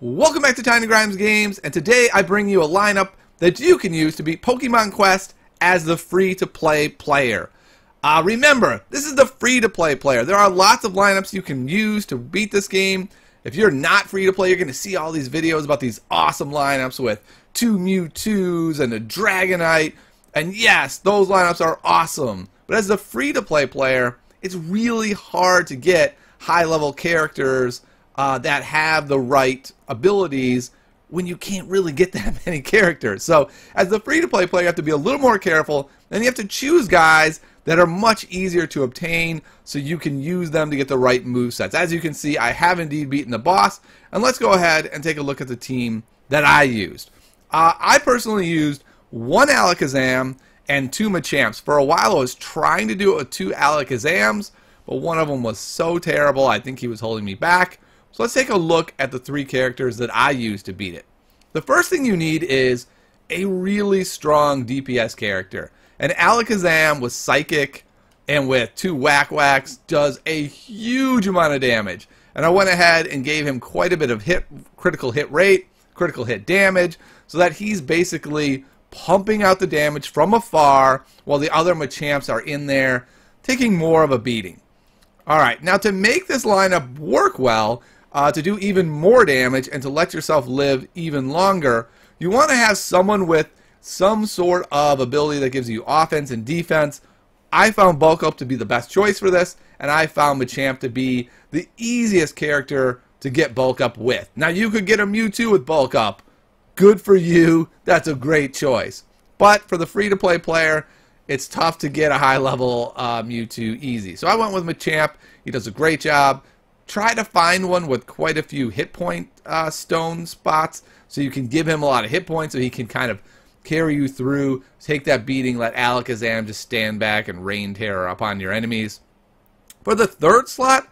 Welcome back to Tiny Grimes Games, and today I bring you a lineup that you can use to beat Pokemon Quest as the free-to-play player. Remember, this is the free-to-play player. There are lots of lineups you can use to beat this game. If you're not free-to-play, you're going to see all these videos about these awesome lineups with 2 Mewtwo's and a Dragonite, and yes, those lineups are awesome. But as the free-to-play player, it's really hard to get high-level characters that have the right abilities when you can't really get that many characters. So as the free-to-play player, you have to be a little more careful, and you have to choose guys that are much easier to obtain so you can use them to get the right movesets. As you can see, I have indeed beaten the boss, and let's go ahead and take a look at the team that I used. I personally used 1 Alakazam and 2 Machamps. For a while I was trying to do it with 2 Alakazams, but one of them was so terrible I think he was holding me back. So let's take a look at the 3 characters that I used to beat it. The first thing you need is a really strong DPS character. An Alakazam with Psychic and with 2 Whack-Whacks does a huge amount of damage. And I went ahead and gave him quite a bit of critical hit rate, critical hit damage, so that he's basically pumping out the damage from afar while the other Machamps are in there taking more of a beating. Alright, now to make this lineup work well, to do even more damage and to let yourself live even longer, you want to have someone with some sort of ability that gives you offense and defense. I found Bulk Up to be the best choice for this, and I found Machamp to be the easiest character to get Bulk Up with. Now you could get a Mewtwo with Bulk Up. Good for you. That's a great choice. But for the free-to-play player, it's tough to get a high-level Mewtwo easy. So I went with Machamp. He does a great job. Try to find one with quite a few hit point stone spots so you can give him a lot of hit points so he can kind of carry you through, take that beating, let Alakazam just stand back and rain terror upon your enemies. For the 3rd slot,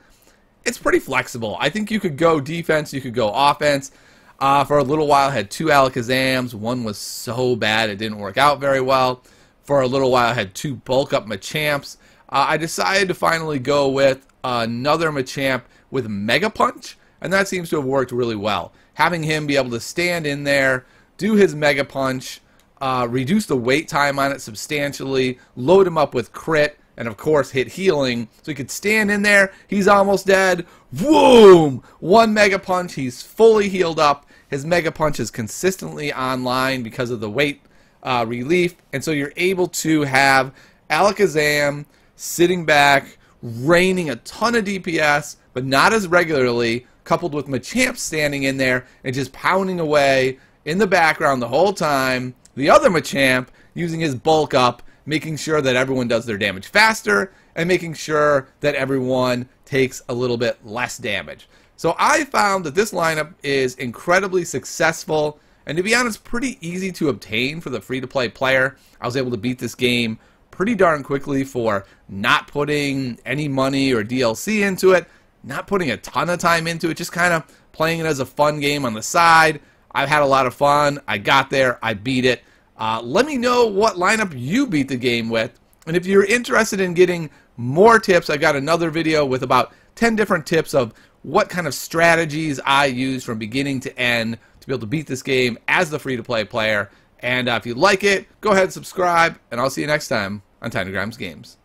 it's pretty flexible. I think you could go defense, you could go offense. For a little while I had 2 Alakazams. One was so bad it didn't work out very well. For a little while I had 2 Bulk Up Machamps. I decided to finally go with another Machamp with Mega Punch, and that seems to have worked really well. Having him be able to stand in there, do his Mega Punch, reduce the wait time on it substantially, load him up with crit, and of course hit healing, so he could stand in there, he's almost dead, boom! 1 Mega Punch, he's fully healed up, his Mega Punch is consistently online because of the weight relief, and so you're able to have Alakazam sitting back, raining a ton of DPS, but not as regularly, coupled with Machamp standing in there and just pounding away in the background the whole time. The other Machamp using his Bulk Up, making sure that everyone does their damage faster and making sure that everyone takes a little bit less damage. So I found that this lineup is incredibly successful and, to be honest, pretty easy to obtain for the free-to-play player. I was able to beat this game pretty darn quickly for not putting any money or DLC into it, not putting a ton of time into it, just kind of playing it as a fun game on the side. I've had a lot of fun. I got there. I beat it. Let me know what lineup you beat the game with. And if you're interested in getting more tips, I got another video with about 10 different tips of what kind of strategies I use from beginning to end to be able to beat this game as the free-to-play player. And if you like it, go ahead and subscribe, and I'll see you next time on Tiny Grimes Games.